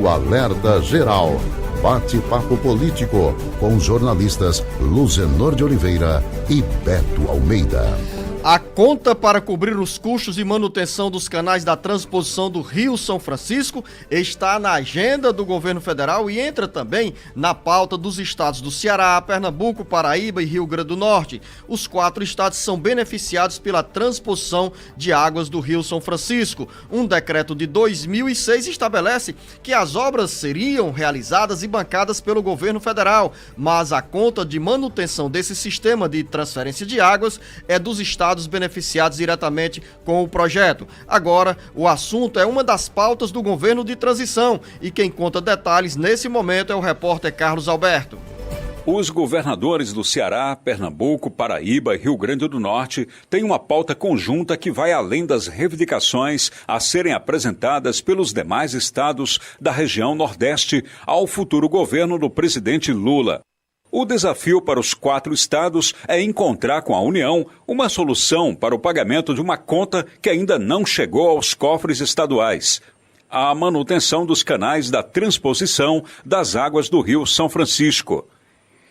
o Alerta Geral. Bate-papo político com jornalistas Luzenor de Oliveira e Beto Almeida. A conta para cobrir os custos de manutenção dos canais da transposição do Rio São Francisco está na agenda do governo federal e entra também na pauta dos estados do Ceará, Pernambuco, Paraíba e Rio Grande do Norte. Os 4 estados são beneficiados pela transposição de águas do Rio São Francisco. Um decreto de 2006 estabelece que as obras seriam realizadas e bancadas pelo governo federal, mas a conta de manutenção desse sistema de transferência de águas é dos estados beneficiados diretamente com o projeto. Agora, o assunto é uma das pautas do governo de transição e quem conta detalhes nesse momento é o repórter Carlos Alberto. Os governadores do Ceará, Pernambuco, Paraíba e Rio Grande do Norte têm uma pauta conjunta que vai além das reivindicações a serem apresentadas pelos demais estados da região Nordeste ao futuro governo do presidente Lula. O desafio para os 4 estados é encontrar com a União uma solução para o pagamento de uma conta que ainda não chegou aos cofres estaduais: a manutenção dos canais da transposição das águas do Rio São Francisco.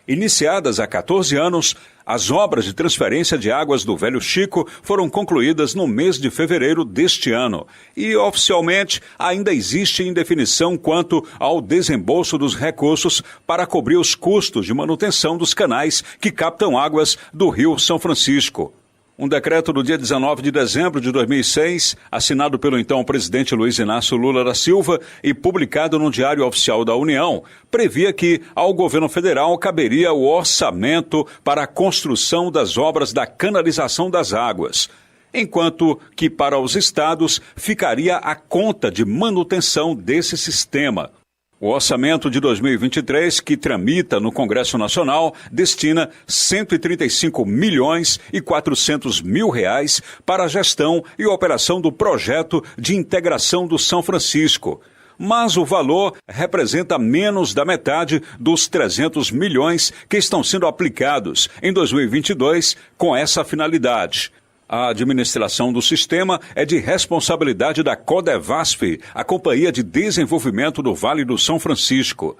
Iniciadas há 14 anos, as obras de transferência de águas do Velho Chico foram concluídas no mês de fevereiro deste ano e, oficialmente, ainda existe indefinição quanto ao desembolso dos recursos para cobrir os custos de manutenção dos canais que captam águas do Rio São Francisco. Um decreto do dia 19 de dezembro de 2006, assinado pelo então presidente Luiz Inácio Lula da Silva e publicado no Diário Oficial da União, previa que ao governo federal caberia o orçamento para a construção das obras da canalização das águas, enquanto que para os estados ficaria a conta de manutenção desse sistema. O orçamento de 2023, que tramita no Congresso Nacional, destina 135 milhões e 400 mil reais para a gestão e operação do projeto de integração do São Francisco. Mas o valor representa menos da metade dos 300 milhões que estão sendo aplicados em 2022 com essa finalidade. A administração do sistema é de responsabilidade da Codevasf, a Companhia de Desenvolvimento do Vale do São Francisco.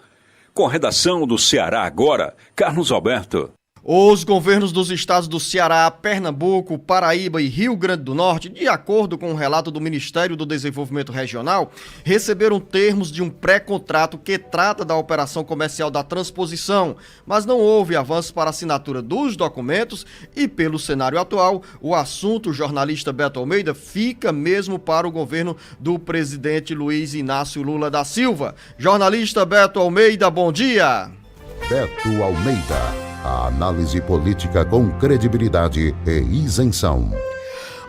Com redação do Ceará Agora, Carlos Alberto. Os governos dos estados do Ceará, Pernambuco, Paraíba e Rio Grande do Norte, de acordo com o relato do Ministério do Desenvolvimento Regional, receberam termos de um pré-contrato que trata da operação comercial da transposição, mas não houve avanço para a assinatura dos documentos e, pelo cenário atual, o assunto, o jornalista Beto Almeida, fica mesmo para o governo do presidente Luiz Inácio Lula da Silva. Jornalista Beto Almeida, bom dia! Beto Almeida. A análise política com credibilidade e isenção.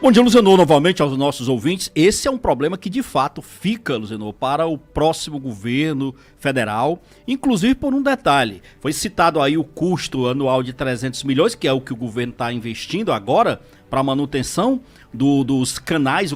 Bom dia, Luzenor, novamente aos nossos ouvintes. Esse é um problema que de fato fica, Luzenor, para o próximo governo federal, inclusive por um detalhe. Foi citado aí o custo anual de 300 milhões, que é o que o governo está investindo agora para a manutenção dos canais,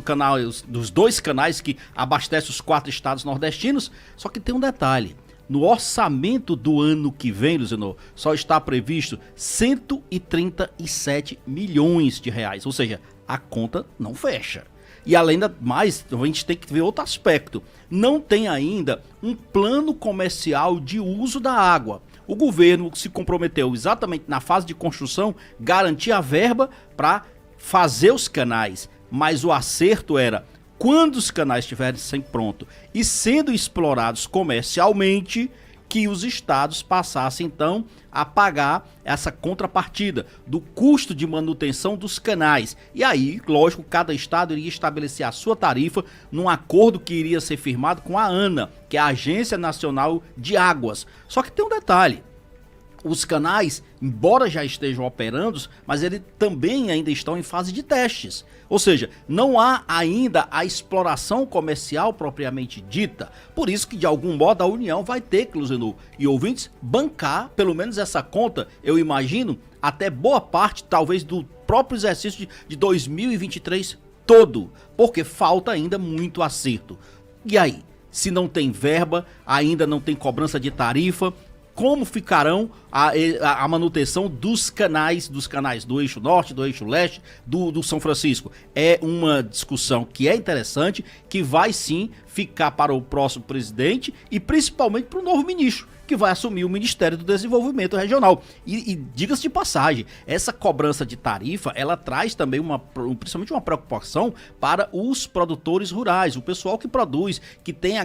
dos 2 canais que abastecem os 4 estados nordestinos. Só que tem um detalhe. No orçamento do ano que vem, Luzenor, só está previsto 137 milhões de reais. Ou seja, a conta não fecha. E além da mais, a gente tem que ver outro aspecto. Não tem ainda um plano comercial de uso da água. O governo se comprometeu exatamente na fase de construção, garantir a verba para fazer os canais. Mas o acerto era: quando os canais estiverem prontos e sendo explorados comercialmente, que os estados passassem então a pagar essa contrapartida do custo de manutenção dos canais. E aí, lógico, cada estado iria estabelecer a sua tarifa num acordo que iria ser firmado com a ANA, que é a Agência Nacional de Águas. Só que tem um detalhe. Os canais, embora já estejam operando, mas eles também ainda estão em fase de testes. Ou seja, não há ainda a exploração comercial propriamente dita. Por isso que, de algum modo, a União vai ter que, Luzenor e ouvintes, bancar pelo menos essa conta, eu imagino, até boa parte, talvez, do próprio exercício de 2023 todo. Porque falta ainda muito acerto. E aí? Se não tem verba, ainda não tem cobrança de tarifa, como ficarão a manutenção dos canais do eixo norte, do eixo leste, do São Francisco. É uma discussão que é interessante, que vai sim ficar para o próximo presidente e principalmente para o novo ministro, que vai assumir o Ministério do Desenvolvimento Regional. E diga-se de passagem, essa cobrança de tarifa, ela traz também principalmente uma preocupação para os produtores rurais, o pessoal que produz, que tem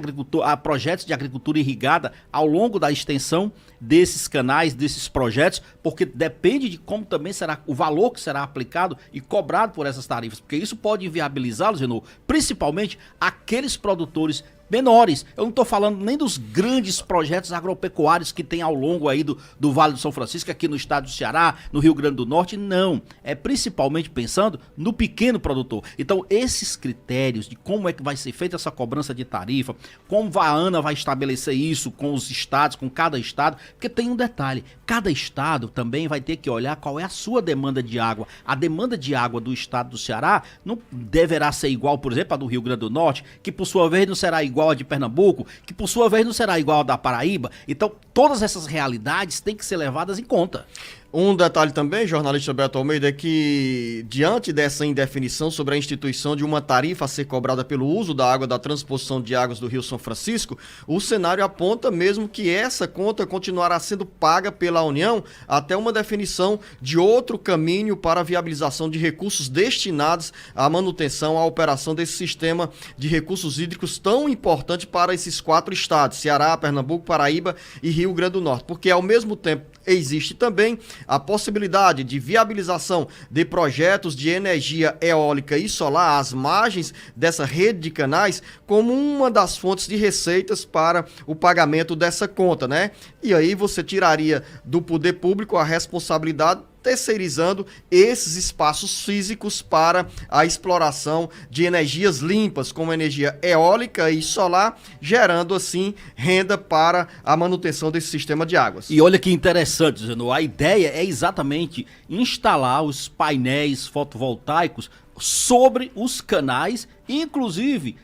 projetos de agricultura irrigada ao longo da extensão desses canais, desses projetos, porque depende de como também será o valor que será aplicado e cobrado por essas tarifas, porque isso pode inviabilizá-los, principalmente aqueles produtores menores. Eu não estou falando nem dos grandes projetos agropecuários que tem ao longo aí do Vale do São Francisco, aqui no estado do Ceará, no Rio Grande do Norte, não. É principalmente pensando no pequeno produtor. Então, esses critérios de como é que vai ser feita essa cobrança de tarifa, como a ANA vai estabelecer isso com os estados, com cada estado, porque tem um detalhe, cada estado também vai ter que olhar qual é a sua demanda de água. A demanda de água do estado do Ceará não deverá ser igual, por exemplo, a do Rio Grande do Norte, que por sua vez não será igual a de Pernambuco, que por sua vez não será igual a da Paraíba. Então, todas essas realidades têm que ser levadas em conta. Um detalhe também, jornalista Beto Almeida, é que diante dessa indefinição sobre a instituição de uma tarifa a ser cobrada pelo uso da água da transposição de águas do Rio São Francisco, o cenário aponta mesmo que essa conta continuará sendo paga pela União até uma definição de outro caminho para a viabilização de recursos destinados à manutenção, à operação desse sistema de recursos hídricos tão importante para esses 4 estados, Ceará, Pernambuco, Paraíba e Rio Grande do Norte, porque ao mesmo tempo existe também a possibilidade de viabilização de projetos de energia eólica e solar às margens dessa rede de canais como uma das fontes de receitas para o pagamento dessa conta, né? E aí você tiraria do poder público a responsabilidade, terceirizando esses espaços físicos para a exploração de energias limpas, como energia eólica e solar, gerando assim renda para a manutenção desse sistema de águas. E olha que interessante, Zeno, a ideia é exatamente instalar os painéis fotovoltaicos sobre os canais, inclusive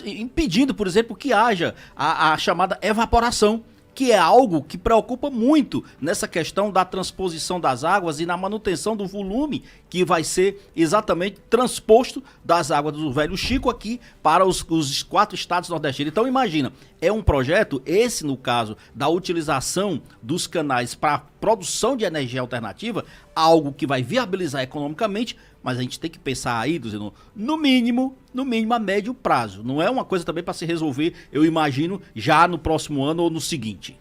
impedindo, por exemplo, que haja a chamada evaporação, que é algo que preocupa muito nessa questão da transposição das águas e na manutenção do volume que vai ser exatamente transposto das águas do Velho Chico aqui para os 4 estados nordestinos. Então imagina, é um projeto, esse no caso da utilização dos canais para produção de energia alternativa, algo que vai viabilizar economicamente, mas a gente tem que pensar aí, no mínimo a médio prazo. Não é uma coisa também para se resolver, eu imagino, já no próximo ano ou no seguinte.